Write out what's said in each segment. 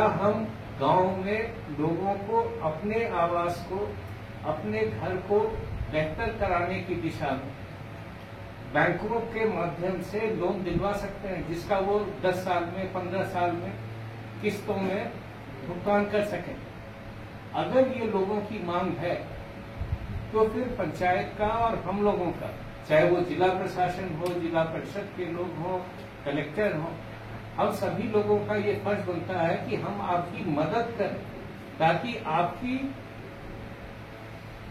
हम गांव में लोगों को अपने आवास को, अपने घर को बेहतर कराने की दिशा में बैंकों के माध्यम से लोन दिलवा सकते हैं, जिसका वो 10 साल में, 15 साल में किस्तों में भुगतान कर सकें। अगर ये लोगों की मांग है तो फिर पंचायत का और हम लोगों का, चाहे वो जिला प्रशासन हो, जिला परिषद के लोग हों, कलेक्टर हों, हम सभी लोगों का ये फर्ज बनता है कि हम आपकी मदद करें ताकि आपकी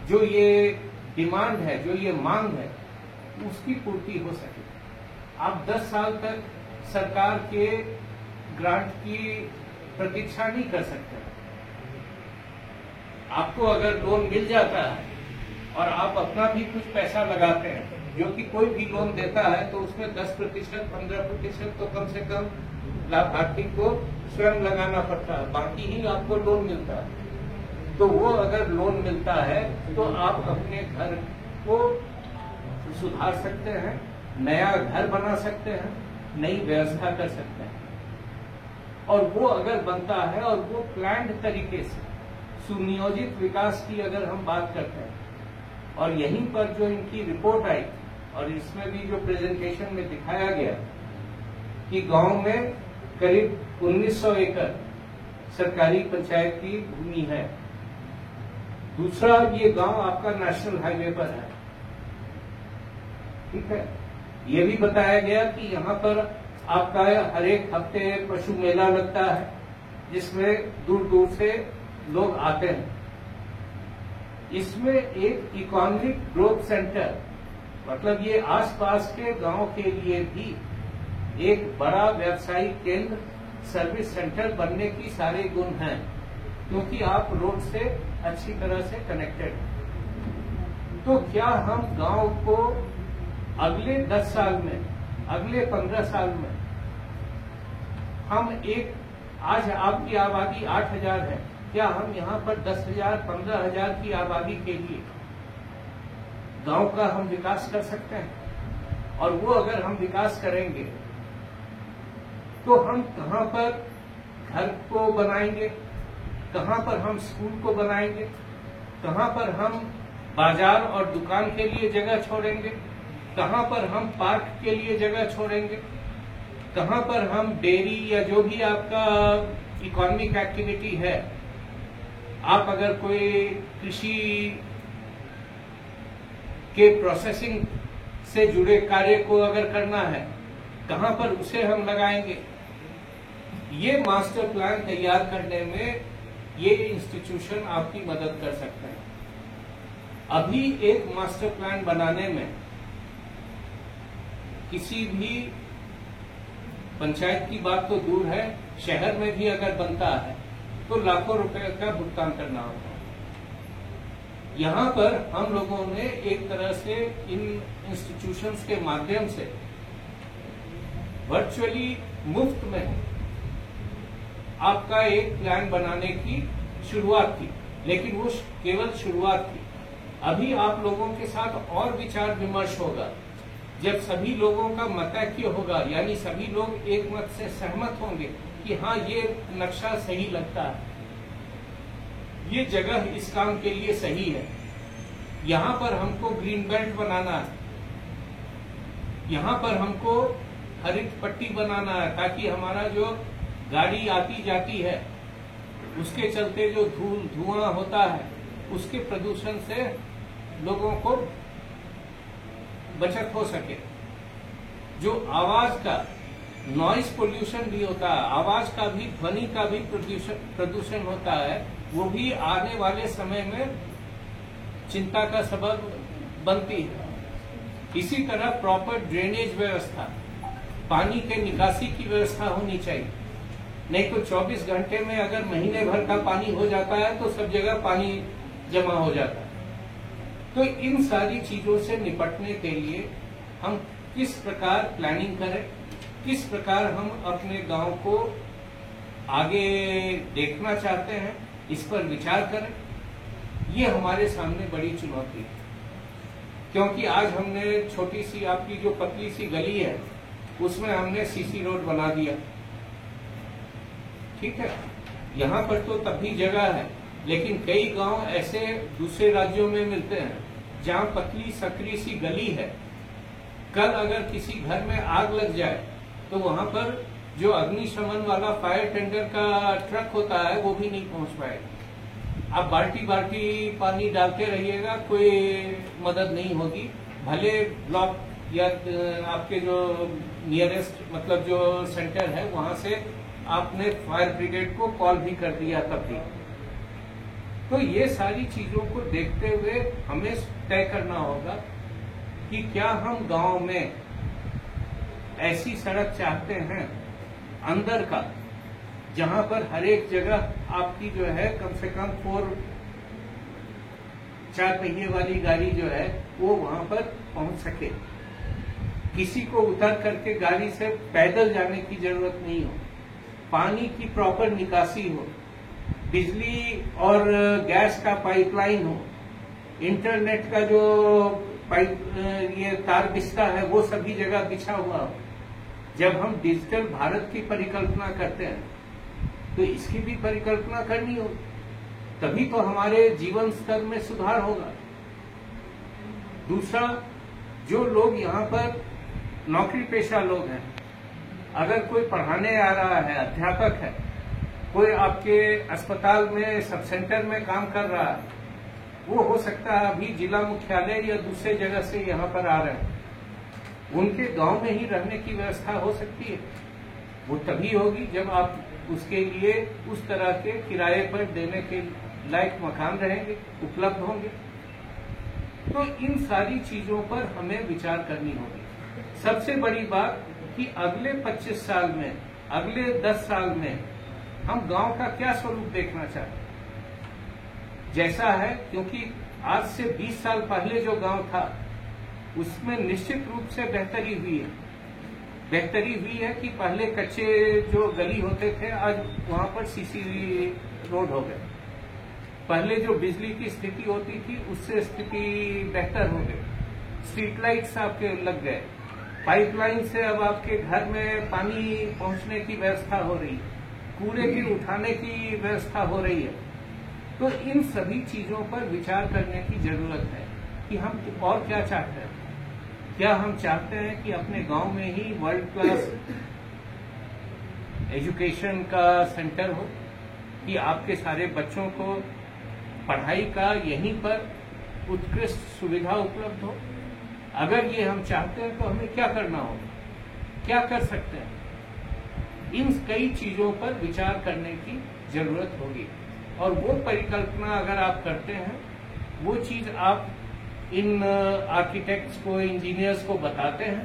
जो ये डिमांड है, जो ये मांग है, उसकी पूर्ति हो सके। आप 10 साल तक सरकार के ग्रांट की प्रतीक्षा नहीं कर सकते। आपको अगर लोन मिल जाता है और आप अपना भी कुछ पैसा लगाते हैं, जो कि कोई भी लोन देता है तो उसमें 10%, 15% तो कम से कम लाभार्थी को स्वयं लगाना पड़ता है, बाकी ही आपको लोन मिलता है। तो वो अगर लोन मिलता है तो आप अपने घर को सुधार सकते हैं, नया घर बना सकते हैं, नई व्यवस्था कर सकते हैं। और वो अगर बनता है और वो प्लान्ड तरीके से सुनियोजित विकास की अगर हम बात करते हैं, और यहीं पर जो इनकी रिपोर्ट आई और इसमें भी जो प्रेजेंटेशन में दिखाया गया कि गांव में करीब 1900 एकड़ सरकारी पंचायत की भूमि है। दूसरा, ये गांव आपका नेशनल हाईवे पर है, ठीक है। ये भी बताया गया कि यहाँ पर आपका हर एक हफ्ते पशु मेला लगता है, जिसमें दूर दूर से लोग आते हैं। इसमें एक इकोनॉमिक ग्रोथ सेंटर, मतलब ये आसपास के गांव के लिए भी एक बड़ा व्यवसायिक केंद्र, सर्विस सेंटर बनने की सारे गुण हैं, क्योंकि आप रोड से अच्छी तरह से कनेक्टेड हैं। तो क्या हम गांव को अगले 10 साल में, अगले 15 साल में हम एक, आज आपकी आबादी 8000 है, क्या हम यहाँ पर 10,000, 15,000 की आबादी के लिए गांव का हम विकास कर सकते हैं? और वो अगर हम विकास करेंगे तो हम कहाँ पर घर को बनाएंगे, कहाँ पर हम स्कूल को बनाएंगे, कहाँ पर हम बाजार और दुकान के लिए जगह छोड़ेंगे, कहाँ पर हम पार्क के लिए जगह छोड़ेंगे, कहाँ पर हम डेयरी या जो भी आपका इकोनॉमिक एक्टिविटी है, आप अगर कोई कृषि के प्रोसेसिंग से जुड़े कार्य को अगर करना है, कहाँ पर उसे हम लगाएंगे। ये मास्टर प्लान तैयार करने में ये इंस्टीट्यूशन आपकी मदद कर सकते हैं। अभी एक मास्टर प्लान बनाने में किसी भी पंचायत की बात तो दूर है, शहर में भी अगर बनता है तो लाखों रुपए का भुगतान करना होता है। यहाँ पर हम लोगों ने एक तरह से इन इंस्टीट्यूशंस के माध्यम से वर्चुअली मुफ्त में आपका एक प्लान बनाने की शुरुआत की, लेकिन वो केवल शुरुआत थी। अभी आप लोगों के साथ और विचार विमर्श होगा, जब सभी लोगों का मतैक्य होगा, यानी सभी लोग एक मत से सहमत होंगे कि हाँ, ये नक्शा सही लगता है, ये जगह इस काम के लिए सही है, यहाँ पर हमको ग्रीन बेल्ट बनाना है, यहाँ पर हमको हरित पट्टी बनाना है, ताकि हमारा जो गाड़ी आती जाती है उसके चलते जो धुआं होता है उसके प्रदूषण से लोगों को बचत हो सके। जो आवाज का नॉइस पोल्यूशन भी होता है, आवाज का भी, ध्वनि का भी प्रदूषण होता है, वो भी आने वाले समय में चिंता का सबब बनती है। इसी तरह प्रॉपर ड्रेनेज व्यवस्था, पानी के निकासी की व्यवस्था होनी चाहिए, नहीं तो 24 घंटे में अगर महीने भर का पानी हो जाता है तो सब जगह पानी जमा हो जाता है। तो इन सारी चीजों से निपटने के लिए हम किस प्रकार प्लानिंग करें, किस प्रकार हम अपने गांव को आगे देखना चाहते हैं, इस पर विचार करें, ये हमारे सामने बड़ी चुनौती है। क्योंकि आज हमने छोटी सी, आपकी जो पतली सी गली है उसमें हमने सीसी रोड बना दिया, ठीक है, यहाँ पर तो तब भी जगह है, लेकिन कई गांव ऐसे दूसरे राज्यों में मिलते हैं जहाँ पतली सकरी सी गली है। कल अगर किसी घर में आग लग जाए तो वहां पर जो अग्निशमन वाला फायर टेंडर का ट्रक होता है वो भी नहीं पहुंच पाएगा। आप बाल्टी बाल्टी पानी डालते रहिएगा, कोई मदद नहीं होगी। भले ब्लॉक या आपके जो नियरेस्ट मतलब जो सेंटर है वहां से आपने फायर ब्रिगेड को कॉल भी कर दिया तब भी। तो ये सारी चीजों को देखते हुए हमें तय करना होगा कि क्या हम गांव में ऐसी सड़क चाहते हैं अंदर का, जहां पर हर एक जगह आपकी जो है कम से कम 4 पहिए वाली गाड़ी जो है वो वहां पर पहुंच सके, किसी को उतर करके गाड़ी से पैदल जाने की जरूरत नहीं हो, पानी की प्रॉपर निकासी हो, बिजली और गैस का पाइपलाइन हो, इंटरनेट का जो ये तार बिछता है वो सभी जगह बिछा हुआ हो। जब हम डिजिटल भारत की परिकल्पना करते हैं तो इसकी भी परिकल्पना करनी होगी, तभी तो हमारे जीवन स्तर में सुधार होगा। दूसरा, जो लोग यहाँ पर नौकरी पेशा लोग हैं, अगर कोई पढ़ाने आ रहा है, अध्यापक है, कोई आपके अस्पताल में सब सेंटर में काम कर रहा है, वो हो सकता है अभी जिला मुख्यालय या दूसरे जगह से यहाँ पर आ रहे हैं, उनके गांव में ही रहने की व्यवस्था हो सकती है। वो तभी होगी जब आप उसके लिए उस तरह के किराए पर देने के लायक मकान रहेंगे, उपलब्ध होंगे। तो इन सारी चीजों पर हमें विचार करनी होगी। सबसे बड़ी बात कि अगले 25 साल में, अगले 10 साल में हम गांव का क्या स्वरूप देखना चाहते हैं। जैसा है, क्योंकि आज से 20 साल पहले जो गांव था उसमें निश्चित रूप से बेहतरी हुई है। बेहतरी हुई है कि पहले कच्चे जो गली होते थे आज वहां पर सीसी रोड हो गए। पहले जो बिजली की स्थिति होती थी उससे स्थिति बेहतर हो गई। स्ट्रीट लाइट्स आपके लग गए, पाइपलाइन से अब आपके घर में पानी पहुंचने की व्यवस्था हो रही है, कूड़े की उठाने की व्यवस्था हो रही है। तो इन सभी चीजों पर विचार करने की जरूरत है कि हम और क्या चाहते हैं। क्या हम चाहते हैं कि अपने गांव में ही वर्ल्ड क्लास एजुकेशन का सेंटर हो, कि आपके सारे बच्चों को पढ़ाई का यहीं पर उत्कृष्ट सुविधा उपलब्ध हो। अगर ये हम चाहते हैं तो हमें क्या करना होगा, क्या कर सकते हैं। इन कई चीजों पर विचार करने की जरूरत होगी, और वो परिकल्पना अगर आप करते हैं, वो चीज आप इन आर्किटेक्ट्स को, इंजीनियर्स को बताते हैं,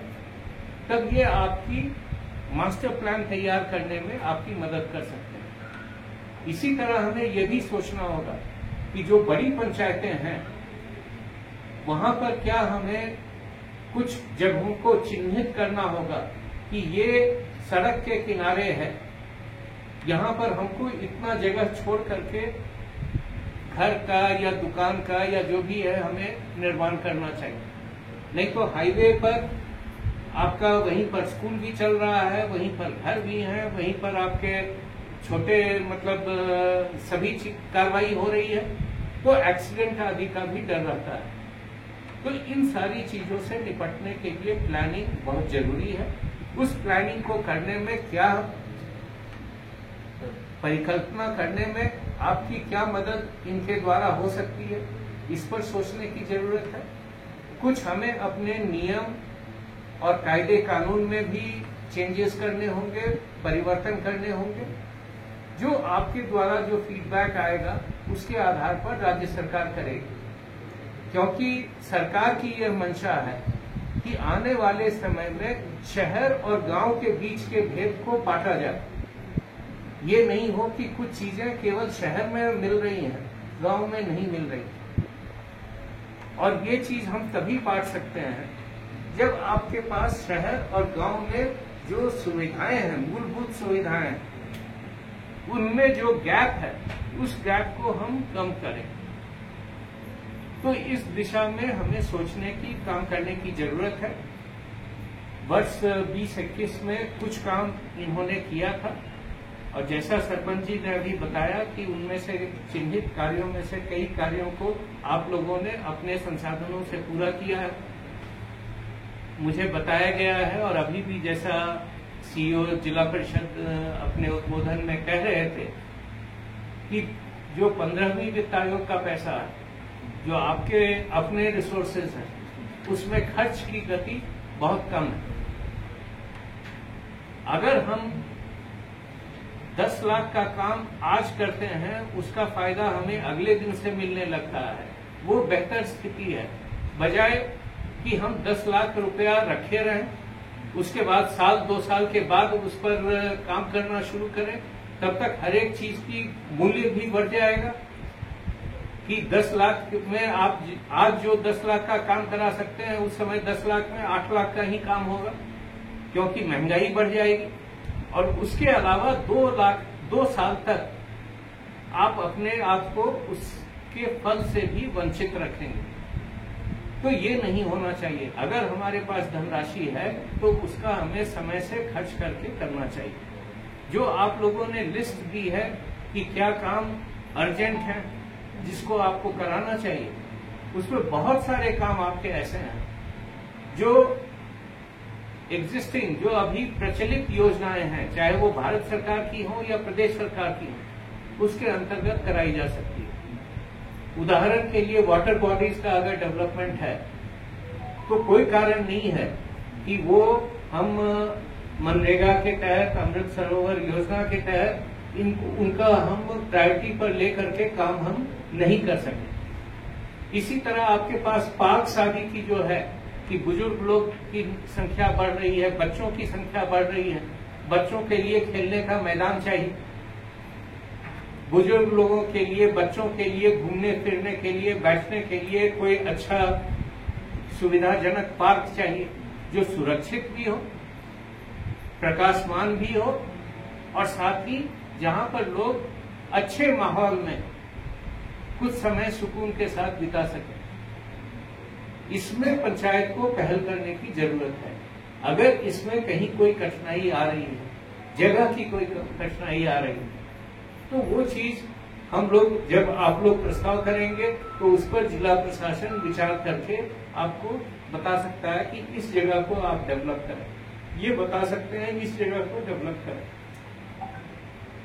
तब ये आपकी मास्टर प्लान तैयार करने में आपकी मदद कर सकते हैं। इसी तरह हमें यह भी सोचना होगा कि जो बड़ी पंचायतें हैं वहां पर क्या हमें कुछ जगहों को चिन्हित करना होगा कि ये सड़क के किनारे है, यहाँ पर हमको इतना जगह छोड़ करके घर का या दुकान का या जो भी है हमें निर्माण करना चाहिए। नहीं तो हाईवे पर आपका वहीं पर स्कूल भी चल रहा है, वहीं पर घर भी है, वहीं पर आपके छोटे मतलब सभी कार्रवाई हो रही है, तो एक्सीडेंट आदि का भी डर रहता है। तो इन सारी चीजों से निपटने के लिए प्लानिंग बहुत जरूरी है। उस प्लानिंग को करने में क्या परिकल्पना करने में आपकी क्या मदद इनके द्वारा हो सकती है, इस पर सोचने की जरूरत है। कुछ हमें अपने नियम और कायदे कानून में भी चेंजेस करने होंगे, परिवर्तन करने होंगे। जो आपके द्वारा जो फीडबैक आएगा उसके आधार पर राज्य सरकार करेगी, क्योंकि सरकार की यह मंशा है कि आने वाले समय में शहर और गांव के बीच के भेद को बांटा जाए। ये नहीं हो कि कुछ चीजें केवल शहर में मिल रही हैं, गांव में नहीं मिल रही। और ये चीज हम तभी बांट सकते हैं जब आपके पास शहर और गांव में जो सुविधाएं हैं, मूलभूत सुविधाएं हैं, उनमें जो गैप है उस गैप को हम कम करें। तो इस दिशा में हमें सोचने की, काम करने की जरूरत है। वर्ष 2021 में कुछ काम इन्होंने किया था, और जैसा सरपंच जी ने अभी बताया कि उनमें से चिन्हित कार्यों में से कई कार्यों को आप लोगों ने अपने संसाधनों से पूरा किया है, मुझे बताया गया है। और अभी भी जैसा सीईओ जिला परिषद अपने उद्बोधन में कह रहे थे कि जो 15वीं वित्त आयोग का पैसा है, जो आपके अपने रिसोर्सेज हैं, उसमें खर्च की गति बहुत कम है। अगर हम 10 लाख का काम आज करते हैं, उसका फायदा हमें अगले दिन से मिलने लगता है, वो बेहतर स्थिति है, बजाय कि हम 10 लाख रुपया रखे रहें, उसके बाद साल 2 साल के बाद उस पर काम करना शुरू करें। तब तक हर एक चीज की मूल्य भी बढ़ जाएगा कि 10 लाख में आप आज जो 10 लाख का काम करा सकते हैं, उस समय 10 लाख में 8 लाख का ही काम होगा, क्योंकि महंगाई बढ़ जाएगी। और उसके अलावा 2 साल तक आप अपने आप को उसके फल से भी वंचित रखेंगे। तो ये नहीं होना चाहिए। अगर हमारे पास धनराशि है तो उसका हमें समय से खर्च करके करना चाहिए। जो आप लोगों ने लिस्ट दी है कि क्या काम अर्जेंट है जिसको आपको कराना चाहिए, उसमें बहुत सारे काम आपके ऐसे हैं जो एग्जिस्टिंग, जो अभी प्रचलित योजनाएं हैं, चाहे वो भारत सरकार की हो या प्रदेश सरकार की हो, उसके अंतर्गत कराई जा सकती है। उदाहरण के लिए वाटर बॉडीज का अगर डेवलपमेंट है तो कोई कारण नहीं है कि वो हम मनरेगा के तहत, अमृत सरोवर योजना के तहत उनका हम प्रायोरिटी पर लेकर के काम हम नहीं कर सके। इसी तरह आपके पास पाक शादी की जो है कि बुजुर्ग लोग की संख्या बढ़ रही है, बच्चों की संख्या बढ़ रही है, बच्चों के लिए खेलने का मैदान चाहिए, बुजुर्ग लोगों के लिए, बच्चों के लिए घूमने फिरने के लिए, बैठने के लिए कोई अच्छा सुविधाजनक पार्क चाहिए जो सुरक्षित भी हो, प्रकाशमान भी हो और साथ ही जहां पर लोग अच्छे माहौल में कुछ समय सुकून के साथ बिता सकें। इसमें पंचायत को पहल करने की जरूरत है। अगर इसमें कहीं कोई कठिनाई आ रही है, जगह की कोई कठिनाई आ रही है, तो वो चीज हम लोग जब आप लोग प्रस्ताव करेंगे तो उस पर जिला प्रशासन विचार करके आपको बता सकता है कि इस जगह को आप डेवलप करें, ये बता सकते हैं इस जगह को डेवलप करें।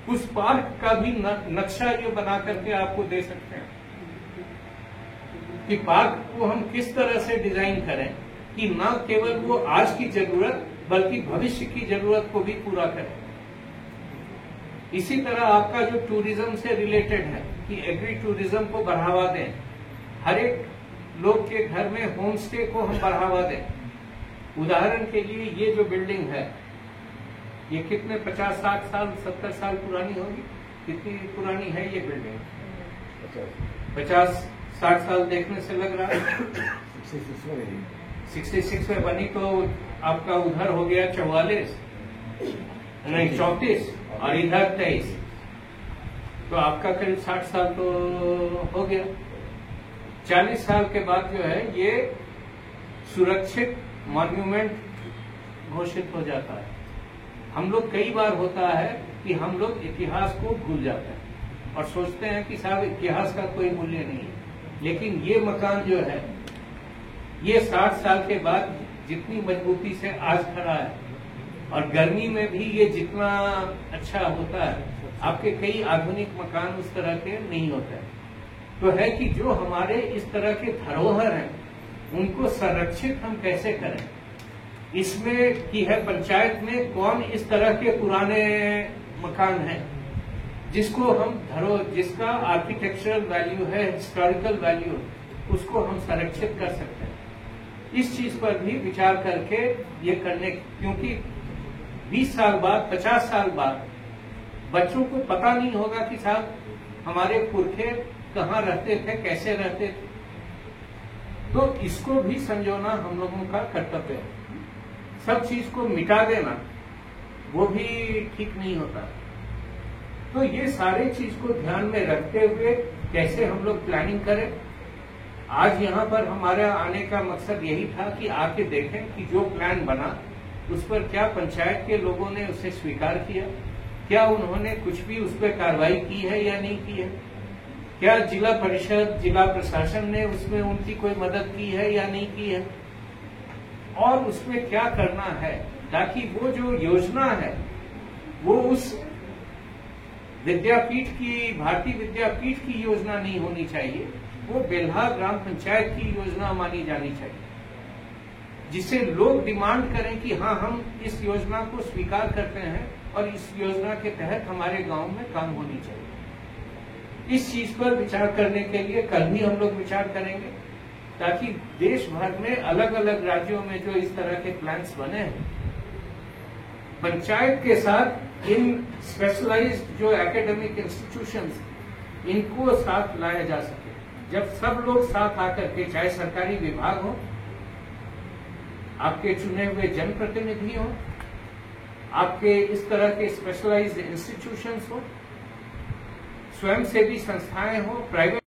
उस पार्क का भी नक्शा ये बना करके आपको दे सकते हैं कि पार्क को हम किस तरह से डिजाइन करें कि न केवल वो आज की जरूरत बल्कि भविष्य की जरूरत को भी पूरा करें। इसी तरह आपका जो टूरिज्म से रिलेटेड है कि एग्री टूरिज्म को बढ़ावा दें, हर एक लोग के घर में होम स्टे को हम बढ़ावा दें। उदाहरण के लिए ये जो बिल्डिंग है, ये कितने 50, 60 साल, 70 साल पुरानी होगी? कितनी पुरानी है ये बिल्डिंग? 50, 60 साल देखने से लग रहा है। 66 में बनी तो आपका उधर हो गया 44, नहीं 34 और इधर 23, तो आपका करीब 60 साल तो हो गया। 40 साल के बाद जो है ये सुरक्षित मॉन्यूमेंट घोषित हो जाता है। हम लोग कई बार होता है कि हम लोग इतिहास को भूल जाते हैं और सोचते हैं कि साहब इतिहास का कोई मूल्य नहीं है, लेकिन ये मकान जो है ये 60 साल के बाद जितनी मजबूती से आज खड़ा है और गर्मी में भी ये जितना अच्छा होता है, आपके कई आधुनिक मकान उस तरह के नहीं होते हैं। तो है कि जो हमारे इस तरह के धरोहर हैं उनको संरक्षित हम कैसे करें। इसमें की है पंचायत में कौन इस तरह के पुराने मकान हैं जिसको हम जिसका आर्किटेक्चरल वैल्यू है, हिस्टोरिकल वैल्यू, उसको हम संरक्षित कर सकते हैं। इस चीज पर भी विचार करके ये करने, क्योंकि 20 साल बाद, 50 साल बाद बच्चों को पता नहीं होगा कि साहब हमारे पुरखे कहाँ रहते थे, कैसे रहते थे। तो इसको भी संजोना हम लोगों का कर्तव्य है। सब चीज को मिटा देना वो भी ठीक नहीं होता। तो ये सारे चीज को ध्यान में रखते हुए कैसे हम लोग प्लानिंग करें। आज यहाँ पर हमारा आने का मकसद यही था कि आके देखें कि जो प्लान बना उस पर क्या पंचायत के लोगों ने उसे स्वीकार किया, क्या उन्होंने कुछ भी उस पर कार्रवाई की है या नहीं की है? क्या जिला परिषद, जिला प्रशासन ने उसमें उनकी कोई मदद की है या नहीं की है? और उसमें क्या करना है ताकि वो जो योजना है वो उस विद्यापीठ की, भारतीय विद्यापीठ की योजना नहीं होनी चाहिए, वो बेल्हा ग्राम पंचायत की योजना मानी जानी चाहिए, जिसे लोग डिमांड करें कि हाँ, हम इस योजना को स्वीकार करते हैं और इस योजना के तहत हमारे गांव में काम होनी चाहिए। इस चीज पर विचार करने के लिए कल भी हम लोग विचार करेंगे, ताकि देश भर में अलग अलग राज्यों में जो इस तरह के प्लान्स बने हैं, पंचायत के साथ इन स्पेशलाइज्ड जो एकेडमिक इंस्टीट्यूशंस, इनको साथ लाया जा सके। जब सब लोग साथ आकर के, चाहे सरकारी विभाग हो, आपके चुने हुए जनप्रतिनिधि हो, आपके इस तरह के स्पेशलाइज्ड इंस्टीट्यूशंस हो, स्वयंसेवी संस्थाएं हो, प्राइवेट